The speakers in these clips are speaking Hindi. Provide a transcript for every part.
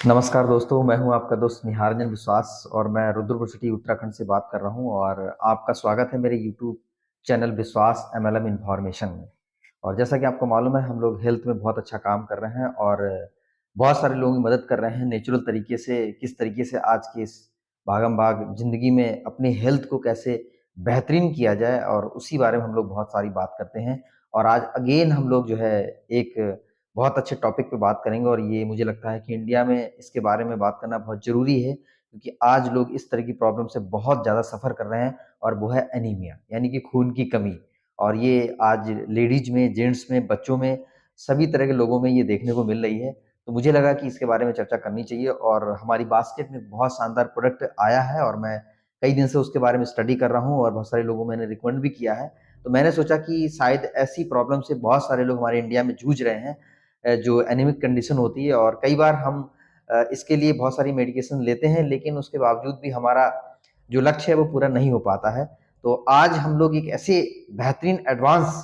नमस्कार दोस्तों, मैं हूं आपका दोस्त निहारजन विश्वास और मैं रुद्रपुर सिटी उत्तराखंड से बात कर रहा हूं और आपका स्वागत है मेरे यूट्यूब चैनल विश्वास एमएलएम इन्फॉर्मेशन में। और जैसा कि आपको मालूम है, हम लोग हेल्थ में बहुत अच्छा काम कर रहे हैं और बहुत सारे लोगों की मदद कर रहे हैं नेचुरल तरीके से। किस तरीके से आज की इस भागम भाग जिंदगी में अपनी हेल्थ को कैसे बेहतरीन किया जाए, और उसी बारे में हम लोग बहुत सारी बात करते हैं। और आज अगेन हम लोग जो है एक बहुत अच्छे टॉपिक पे बात करेंगे, और ये मुझे लगता है कि इंडिया में इसके बारे में बात करना बहुत ज़रूरी है, क्योंकि आज लोग इस तरह की प्रॉब्लम से बहुत ज़्यादा सफ़र कर रहे हैं, और वो है एनीमिया, यानी कि खून की कमी। और ये आज लेडीज़ में, जेंट्स में, बच्चों में, सभी तरह के लोगों में ये देखने को मिल रही है। तो मुझे लगा कि इसके बारे में चर्चा करनी चाहिए, और हमारी बास्केट में बहुत शानदार प्रोडक्ट आया है और मैं कई दिन से उसके बारे में स्टडी कर रहा हूँ और बहुत सारे लोगों को मैंने रिकमेंड भी किया है। तो मैंने सोचा कि शायद ऐसी प्रॉब्लम से बहुत सारे लोग हमारे इंडिया में जूझ रहे हैं, जो एनीमिक कंडीशन होती है, और कई बार हम इसके लिए बहुत सारी मेडिकेशन लेते हैं, लेकिन उसके बावजूद भी हमारा जो लक्ष्य है वो पूरा नहीं हो पाता है। तो आज हम लोग एक ऐसे बेहतरीन एडवांस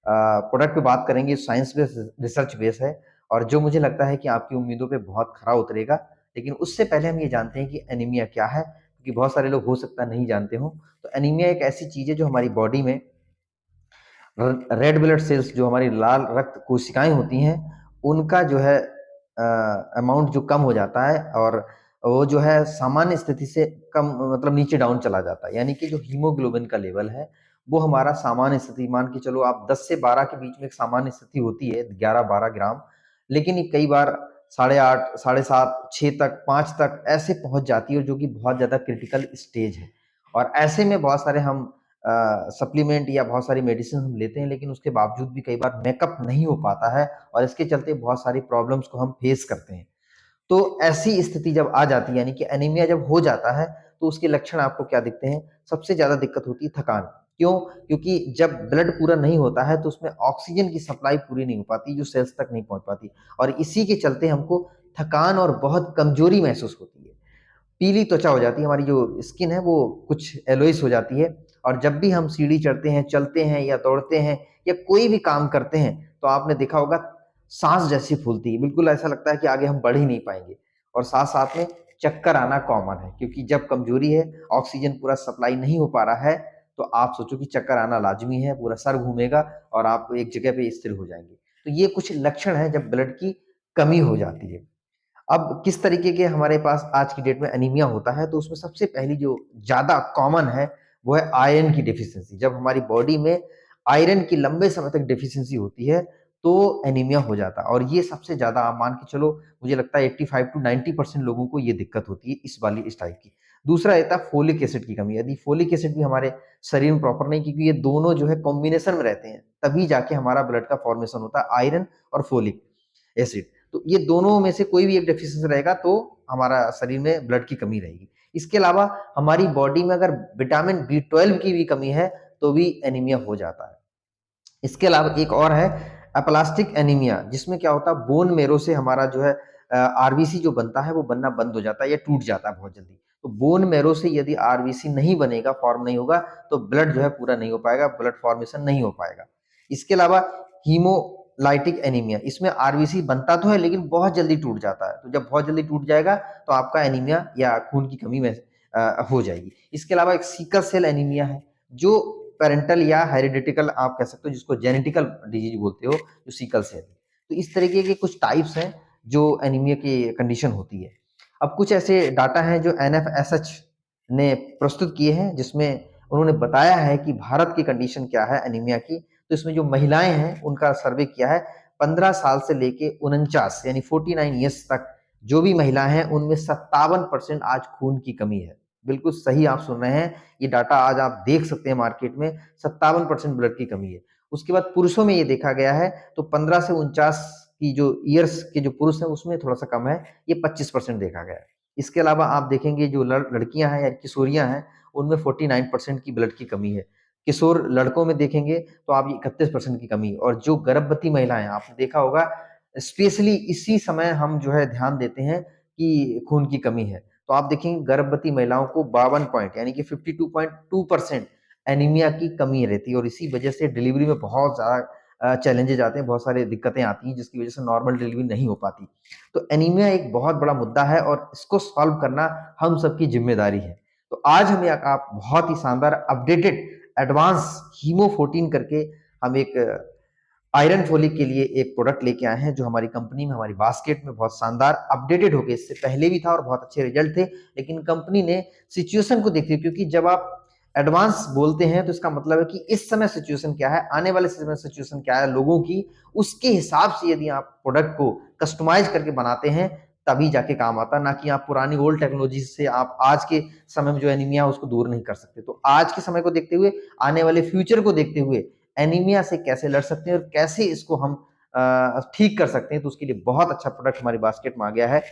प्रोडक्ट पे बात करेंगे, साइंस बेस रिसर्च बेस है, और जो मुझे लगता है कि आपकी उम्मीदों पे बहुत खरा उतरेगा। लेकिन उससे पहले हम ये जानते हैं कि एनीमिया क्या है, क्योंकि बहुत सारे लोग हो सकता है नहीं जानते हो। तो एनीमिया एक ऐसी चीज़ है जो हमारी बॉडी में रेड ब्लड सेल्स, जो हमारी लाल रक्त कोशिकाएं होती हैं, उनका जो है अमाउंट जो कम हो जाता है, और वो जो है सामान्य स्थिति से कम, मतलब नीचे डाउन चला जाता है। यानी कि जो हीमोग्लोबिन का लेवल है वो हमारा सामान्य स्थिति, मान के चलो आप 10 से 12 के बीच में एक सामान्य स्थिति होती है, 11-12 ग्राम। लेकिन ये कई बार 8.5, 7.5, 6 तक, 5 तक ऐसे पहुंच जाती है, जो कि बहुत ज़्यादा क्रिटिकल स्टेज है। और ऐसे में बहुत सारे हम सप्लीमेंट या बहुत सारी मेडिसिन हम लेते हैं, लेकिन उसके बावजूद भी कई बार मेकअप नहीं हो पाता है, और इसके चलते बहुत सारी प्रॉब्लम्स को हम फेस करते हैं। तो ऐसी स्थिति जब आ जाती है, यानी कि एनीमिया जब हो जाता है, तो उसके लक्षण आपको क्या दिखते हैं? सबसे ज़्यादा दिक्कत होती है थकान। क्यों? क्योंकि जब ब्लड पूरा नहीं होता है तो उसमें ऑक्सीजन की सप्लाई पूरी नहीं हो पाती, जो सेल्स तक नहीं पहुँच पाती, और इसी के चलते हमको थकान और बहुत कमज़ोरी महसूस होती है। पीली त्वचा हो जाती है, हमारी जो स्किन है वो कुछ येलोइश हो जाती है। और जब भी हम सीढ़ी चढ़ते हैं, चलते हैं या दौड़ते हैं या कोई भी काम करते हैं, तो आपने देखा होगा सांस जैसी फूलती है, बिल्कुल ऐसा लगता है कि आगे हम बढ़ ही नहीं पाएंगे। और साथ साथ में चक्कर आना कॉमन है, क्योंकि जब कमजोरी है, ऑक्सीजन पूरा सप्लाई नहीं हो पा रहा है, तो आप सोचो कि चक्कर आना लाजमी है, पूरा सर घूमेगा और आप एक जगह पे स्थिर हो जाएंगे। तो ये कुछ लक्षण है जब ब्लड की कमी हो जाती है। अब किस तरीके के हमारे पास आज की डेट में एनीमिया होता है, तो उसमें सबसे पहली जो ज़्यादा कॉमन है, वो है आयरन की डेफिशिएंसी। जब हमारी बॉडी में आयरन की लंबे समय तक डेफिशिएंसी होती है, तो एनीमिया हो जाता है, और ये सबसे ज़्यादा आप मान के चलो, मुझे लगता है 85 टू 90% लोगों को ये दिक्कत होती है इस टाइप की। दूसरा रहता है फोलिक एसिड की कमी। यदि फोलिक एसिड भी हमारे शरीर में प्रॉपर नहीं, क्योंकि ये दोनों जो है कॉम्बिनेशन में रहते हैं, तभी जाके हमारा ब्लड का फॉर्मेशन होता है, आयरन और फोलिक एसिड। तो ये दोनों में से कोई भी एक डेफिशिएंसी रहेगा तो हमारा शरीर में ब्लड की कमी रहेगी। इसके अलावा हमारी बॉडी में अगर विटामिन बी 12 की भी कमी है, तो भी एनीमिया हो जाता है। इसके अलावा एक और है एप्लास्टिक एनीमिया, जिसमें क्या होता है, बोन मेरो से हमारा जो है आरबीसी जो बनता है वो बनना बंद हो जाता है या टूट जाता है बहुत जल्दी। तो बोन मेरो से यदि आरबीसी नहीं बनेगा, फॉर्म नहीं होगा, तो ब्लड जो है पूरा नहीं हो पाएगा, ब्लड फॉर्मेशन नहीं हो पाएगा। इसके अलावा हीमोलाइटिक एनीमिया, इसमें आरबीसी बनता तो है लेकिन बहुत जल्दी टूट जाता है। तो जब बहुत जल्दी टूट जाएगा, तो आपका एनीमिया या खून की कमी में हो जाएगी। इसके अलावा एक सिकल सेल एनीमिया है, जो पेरेंटल या हेरिडिटिकल आप कह सकते हो, जिसको जेनेटिकल डिजीज बोलते हो, जो सिकल सेल। तो इस तरीके के कुछ टाइप्स हैं जो एनीमिया की कंडीशन होती है। अब कुछ ऐसे डाटा हैं जो एनएफएसएच ने प्रस्तुत किए हैं, जिसमें उन्होंने बताया है कि भारत की कंडीशन क्या है एनीमिया की। तो इसमें जो महिलाएं हैं उनका सर्वे किया है, 15 साल से लेके 49 यानी 49 ईयर्स तक जो भी महिलाएं हैं, उनमें 57% आज खून की कमी है। बिल्कुल सही आप सुन रहे हैं, ये डाटा आज आप देख सकते हैं मार्केट में, 57% ब्लड की कमी है। उसके बाद पुरुषों में ये देखा गया है, तो 15 से 49 की जो ईयर्स के जो पुरुष हैं उसमें थोड़ा सा कम है, ये 25% देखा गया है। इसके अलावा आप देखेंगे जो लड़कियां हैं या किशोरियां हैं, उनमें 49% की ब्लड की कमी है। किशोर लड़कों में देखेंगे तो आप 31% की कमी, और जो गर्भवती महिलाएं आपने देखा होगा, स्पेशली इसी समय हम जो है ध्यान देते हैं कि खून की कमी है। तो आप देखेंगे गर्भवती महिलाओं को 52 पॉइंट यानी कि 52.2% एनीमिया की कमी रहती है, और इसी वजह से डिलीवरी में बहुत ज़्यादा चैलेंजेज आते हैं, बहुत सारी दिक्कतें आती हैं जिसकी वजह से नॉर्मल डिलीवरी नहीं हो पाती। तो एनीमिया एक बहुत बड़ा मुद्दा है और इसको सॉल्व करना हम सबकी ज़िम्मेदारी है। तो आज हम एक आप बहुत ही शानदार अपडेटेड एडवांस हीमो14 करके हम एक आयरन फोलिक के लिए एक प्रोडक्ट लेके आए हैं जो हमारी कंपनी में, हमारी बास्केट में बहुत शानदार अपडेटेड हो गए। इससे पहले भी था और बहुत अच्छे रिजल्ट थे, लेकिन कंपनी ने सिचुएशन को देखते हुए, क्योंकि जब आप एडवांस बोलते हैं तो इसका मतलब है कि इस समय सिचुएशन क्या है, आने वाले समय सिचुएशन क्या है लोगों की, उसके हिसाब से यदि आप प्रोडक्ट को कस्टमाइज करके बनाते हैं तभी जाके काम आता, ना कि आप पुरानी ओल्ड टेक्नोलॉजी से आप आज के समय में जो एनीमिया है उसको दूर नहीं कर सकते। तो आज के समय को देखते हुए, आने वाले फ्यूचर को देखते हुए एनीमिया से कैसे लड़ सकते हैं और कैसे इसको हम ठीक कर सकते हैं, तो उसके लिए बहुत अच्छा प्रोडक्ट हमारी बास्केट में आ गया है।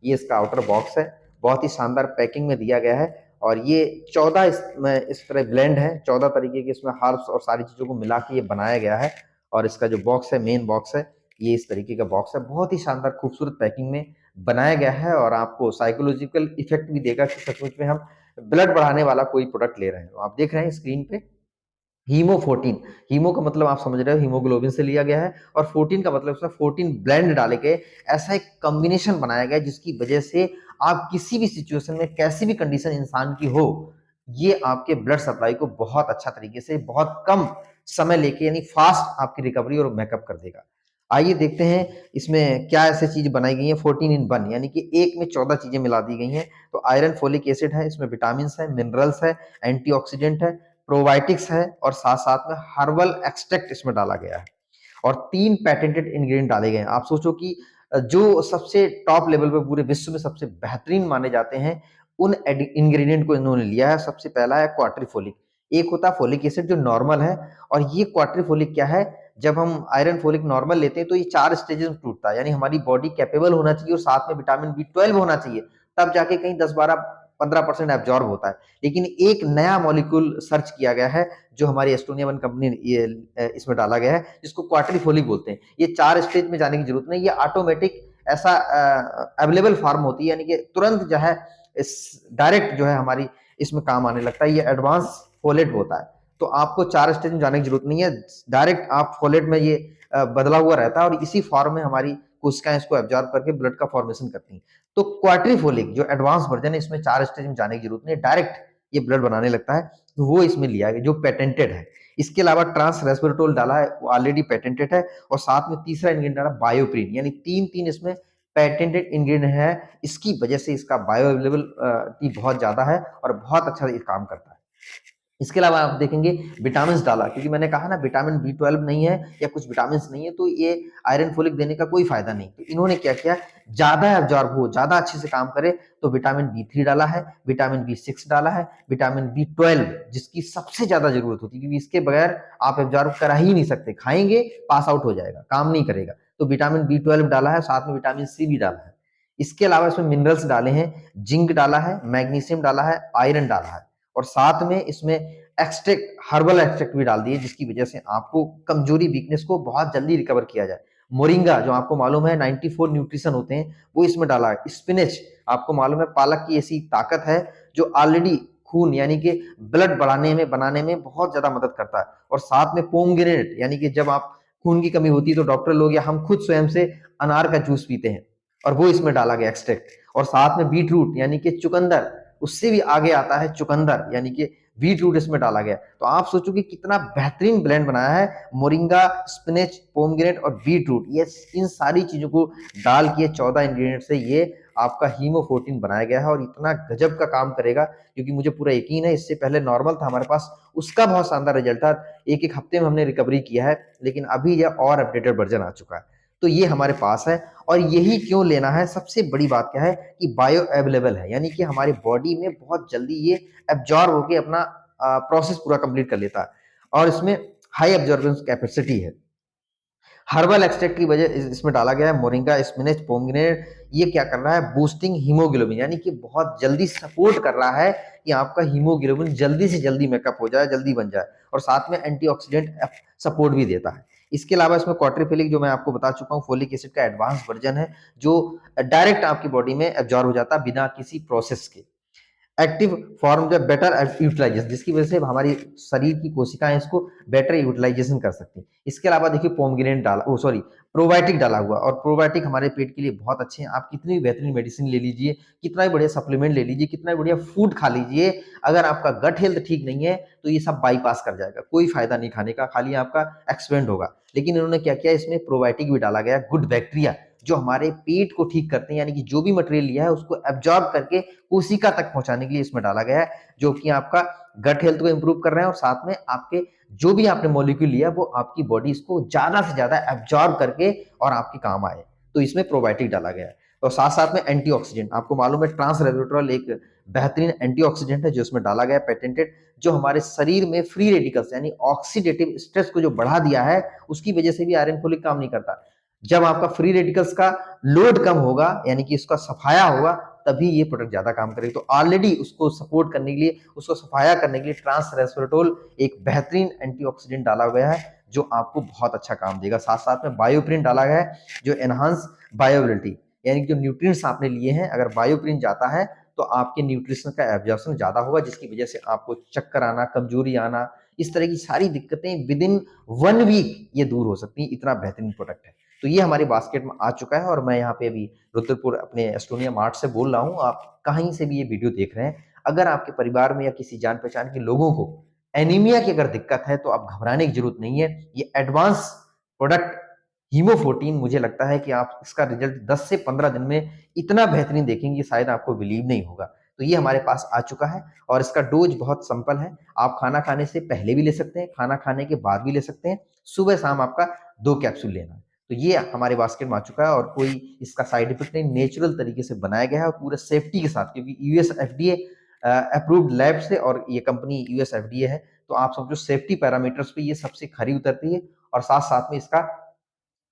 ये इसका आउटर बॉक्स है, बहुत ही शानदार पैकिंग में दिया गया है और ये 14 इस तरह ब्लेंड है, 14 तरीके के इसमें हर्ब्स और सारी चीज़ों को मिला के ये बनाया गया है। और इसका जो बॉक्स है, मेन बॉक्स है, ये इस तरीके का बॉक्स है, बहुत ही शानदार खूबसूरत पैकिंग में बनाया गया है और आपको साइकोलॉजिकल इफेक्ट भी देगा कि सचमुच में हम ब्लड बढ़ाने वाला कोई प्रोडक्ट ले रहे हैं। तो आप देख रहे हैं स्क्रीन पे हीमो14, हीमो का मतलब आप समझ रहे हो हीमोग्लोबिन से लिया गया है और 14 का मतलब उसमें 14 ब्लेंड डाले गए, ऐसा एक कॉम्बिनेशन बनाया गया जिसकी वजह से आप किसी भी सिचुएशन में, कैसी भी कंडीशन इंसान की हो, ये आपके ब्लड सप्लाई को बहुत अच्छा तरीके से, बहुत कम समय लेके यानी फास्ट आपकी रिकवरी और मेकअप कर देगा। आइए देखते हैं इसमें क्या ऐसी चीज बनाई गई है 14 इन 1, यानी कि एक में 14 चीजें मिला दी गई हैं। तो आयरन, फोलिक एसिड है, इसमें विटामिन है, मिनरल्स है, एंटीऑक्सीडेंट है, प्रोबायोटिक्स है और साथ साथ में हर्बल एक्सट्रैक्ट इसमें डाला गया है और 3 पैटेंटेड इंग्रेडिएंट डाले गए हैं। आप सोचो कि जो सबसे टॉप लेवल पे पूरे विश्व में सबसे बेहतरीन माने जाते हैं, उन इंग्रेडिएंट को इन्होंने लिया है। सबसे पहला है क्वाट्रिफोलिक, एक होता है फोलिक एसिड जो नॉर्मल है, और ये क्वाट्रिफोलिक क्या है, जब हम आयरन फोलिक नॉर्मल लेते हैं तो ये 4 स्टेजेस में टूटता है, यानी हमारी बॉडी कैपेबल होना चाहिए और साथ में विटामिन बी 12 होना चाहिए, तब जाके कहीं 10-12-15% एब्जॉर्ब होता है। लेकिन एक नया मॉलिक्यूल सर्च किया गया है जो हमारी एस्टोनिया वन कंपनी ये इसमें डाला गया है, जिसको क्वार्टरफोलिक बोलते हैं। ये 4 स्टेज में जाने की जरूरत नहीं, ये ऑटोमेटिक ऐसा अवेलेबल फार्म होती है, यानी कि तुरंत जो है इस डायरेक्ट जो है हमारी इसमें काम आने लगता है। ये एडवांस फोलेट होता है, तो आपको 4 स्टेज में जाने की जरूरत नहीं है, डायरेक्ट आप फोलेट में ये बदला हुआ रहता है और इसी फॉर्म में हमारी कोशिकाएं इसको एब्जॉर्ब करके ब्लड का फॉर्मेशन करती हैं। तो क्वार्टरफोलिक जो एडवांस वर्जन है, इसमें 4 स्टेज में जाने की जरूरत नहीं है, डायरेक्ट ये ब्लड बनाने लगता है, तो वो इसमें लिया गया जो पेटेंटेड है। इसके अलावा ट्रांस रेस्वेराट्रोल डाला है, वो ऑलरेडी पेटेंटेड है, और साथ में तीसरा इंग्रेडिएंट डाला बायोप्रिन, यानी तीन तीन इसमें पेटेंटेड इंग्रेडिएंट है। इसकी वजह से इसका बायो अवेलेबल बहुत ज्यादा है और बहुत अच्छा ये काम करता है। इसके अलावा आप देखेंगे विटामिन डाला, क्योंकि मैंने कहा ना विटामिन बी 12 नहीं है या कुछ विटामिन नहीं है तो ये आयरन फोलिक देने का कोई फायदा नहीं। तो इन्होंने क्या किया, ज्यादा एब्जॉर्ब हो, ज्यादा अच्छे से काम करे, तो विटामिन बी 3 डाला है, विटामिन बी 6 डाला है, विटामिन बी 12 जिसकी सबसे ज्यादा जरूरत होती है, क्योंकि इसके बगैर आप एब्जॉर्ब करा ही नहीं सकते, खाएंगे पास आउट हो जाएगा, काम नहीं करेगा। तो विटामिन बी 12 डाला है, साथ में विटामिन सी भी डाला है। इसके अलावा इसमें मिनरल्स डाले हैं, जिंक डाला है, मैग्नीशियम डाला है, आयरन डाला है, और साथ में इसमें एक्सट्रैक्ट, हर्बल एक्सट्रैक्ट भी डाल दिए, जिसकी वजह से आपको कमजोरी, वीकनेस को बहुत जल्दी रिकवर किया जाए। मोरिंगा जो आपको मालूम है 94 न्यूट्रिशन होते हैं, वो इसमें डाला है। स्पिनच आपको मालूम है पालक की ऐसी ताकत है जो ऑलरेडी खून यानी कि ब्लड बढ़ाने में, बनाने में बहुत ज्यादा मदद करता है। और साथ में पोमग्रेनेट, यानी कि जब आप खून की कमी होती है तो डॉक्टर लोग या हम खुद स्वयं से अनार का जूस पीते हैं, और वो इसमें डाला गया एक्सट्रैक्ट। और साथ में बीट रूट यानी कि चुकंदर, उससे भी आगे आता है चुकंदर, यानी कि बीट रूट इसमें डाला गया। तो आप सोचो कि कितना बेहतरीन ब्लेंड बनाया है, मोरिंगा, स्पिनच, पोमग्रेनेट और बीट रूट, ये इन सारी चीजों को डाल के 14 इंग्रेडिएंट से ये आपका हीमो14 बनाया गया है और इतना गजब का काम करेगा, क्योंकि मुझे पूरा यकीन है। इससे पहले नॉर्मल था हमारे पास, उसका बहुत शानदार रिजल्ट था, एक एक हफ्ते में हमने रिकवरी किया है, लेकिन अभी यह और अपडेटेड वर्जन आ चुका है। तो ये हमारे पास है, और यही क्यों लेना है, सबसे बड़ी बात क्या है कि बायो अवेलेबल है, यानी कि हमारी बॉडी में बहुत जल्दी ये एब्जॉर्ब होकर अपना प्रोसेस पूरा कंप्लीट कर लेता है, और इसमें हाई एब्जॉर्बेंस कैपेसिटी है। हर्बल एक्सट्रैक्ट की वजह इसमें डाला गया है, मोरिंगा, स्पिनच, पोमग्रेनेट, ये क्या कर रहा है, बूस्टिंग हीमोग्लोबिन, यानी कि बहुत जल्दी सपोर्ट कर रहा है कि आपका हीमोग्लोबिन जल्दी से जल्दी मेकअप हो जाए, जल्दी बन जाए, और साथ में एंटीऑक्सीडेंट सपोर्ट भी देता है। इसके अलावा इसमें क्वाट्रिफिलिक, जो मैं आपको बता चुका हूँ, फोलिक एसिड का एडवांस वर्जन है जो डायरेक्ट आपकी बॉडी में एब्जॉर्ब हो जाता है बिना किसी प्रोसेस के। एक्टिव फॉर्म जो बेटर यूटिलाइजेशन, जिसकी वजह से हमारी शरीर की कोशिकाएं इसको बेटर यूटिलाइजेशन कर सकती हैं। इसके अलावा देखिए पोमग्रेनेट डाला, ओ सॉरी, प्रोबायोटिक डाला हुआ, और प्रोबायोटिक हमारे पेट के लिए बहुत अच्छे हैं। आप कितनी भी बेहतरीन मेडिसिन ले लीजिए, कितना भी बढ़िया सप्लीमेंट ले लीजिए, कितना भी बढ़िया फूड खा लीजिए, अगर आपका गट हेल्थ ठीक नहीं है तो ये सब बाईपास कर जाएगा, कोई फायदा नहीं खाने का, खाली आपका एक्सपेंड होगा। लेकिन इन्होंने क्या किया, इसमें प्रोबायोटिक भी डाला गया, गुड बैक्टीरिया जो हमारे पेट को ठीक करते हैं, यानी कि जो भी मटेरियल लिया है उसको एब्जॉर्ब करके कोशिका तक पहुंचाने के लिए इसमें डाला गया है, जो कि आपका गट हेल्थ को इंप्रूव कर रहे हैं, और साथ में आपके जो भी आपने मॉलिक्यूल लिया वो आपकी बॉडी इसको ज्यादा से ज्यादा एब्जॉर्ब करके और आपके काम आए। तो इसमें प्रोबायोटिक डाला गया है। और साथ साथ में एंटीऑक्सीडेंट, आपको मालूम है ट्रांस रेस्वेराट्रॉल एक बेहतरीन एंटीऑक्सीडेंट है जो इसमें डाला गया, पेटेंटेड, जो हमारे शरीर में फ्री रेडिकल्स यानी ऑक्सीडेटिव स्ट्रेस को जो बढ़ा दिया है, उसकी वजह से भी आयरन फोलिक काम नहीं करता। जब आपका फ्री रेडिकल्स का लोड कम होगा, यानी कि इसका सफाया होगा, तभी ये प्रोडक्ट ज्यादा काम करेगी। तो ऑलरेडी उसको सपोर्ट करने के लिए, उसको सफाया करने के लिए ट्रांस रेस्वेराट्रोल एक बेहतरीन एंटीऑक्सीडेंट डाला गया है जो आपको बहुत अच्छा काम देगा। साथ साथ में बायोप्रिन डाला गया है जो एनहांस बायोबिलिटी, यानी कि जो न्यूट्रिएंट्स आपने लिए हैं, अगर बायोप्रिन जाता है तो आपके न्यूट्रिशन का एब्जॉर्प्शन ज्यादा होगा, जिसकी वजह से आपको चक्कर आना, कमजोरी आना, इस तरह की सारी दिक्कतें विद इन 1 वीक ये दूर हो सकती हैं। इतना बेहतरीन प्रोडक्ट है। तो ये हमारी बास्केट में आ चुका है, और मैं यहाँ पे अभी रुद्रपुर अपने एस्टोनिया मार्ट से बोल रहा हूँ। आप कहीं से भी ये वीडियो देख रहे हैं, अगर आपके परिवार में या किसी जान पहचान के लोगों को एनीमिया की अगर दिक्कत है तो आप घबराने की जरूरत नहीं है। ये एडवांस प्रोडक्ट हीमो14, मुझे लगता है कि आप इसका रिजल्ट 10 से 15 दिन में इतना बेहतरीन देखेंगे, शायद आपको बिलीव नहीं होगा। तो ये हमारे पास आ चुका है, और इसका डोज बहुत सिंपल है। आप खाना खाने से पहले भी ले सकते हैं, खाना खाने के बाद भी ले सकते हैं, सुबह शाम आपका 2 कैप्सूल लेना है। तो ये हमारे बास्केट में आ चुका है, और कोई इसका साइड इफेक्ट नहीं, नेचुरल तरीके से बनाया गया है, और पूरे सेफ्टी के साथ, क्योंकि यूएस एफडीए अप्रूव्ड लैब से, और ये कंपनी यूएस एफडीए है, तो आप समझो सेफ्टी पैरामीटर्स पे ये सबसे खरी उतरती है, और साथ साथ में इसका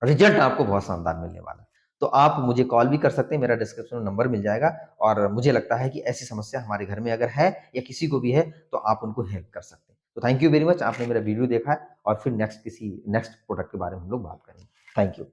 रिजल्ट आपको बहुत शानदार मिलने वाला है। तो आप मुझे कॉल भी कर सकते हैं, मेरा डिस्क्रिप्शन में नंबर मिल जाएगा, और मुझे लगता है कि ऐसी समस्या हमारे घर में अगर है या किसी को भी है तो आप उनको हेल्प कर सकते हैं। तो थैंक यू वेरी मच, आपने मेरा वीडियो देखा है, और फिर नेक्स्ट प्रोडक्ट के बारे में हम लोग बात करेंगे। Thank you.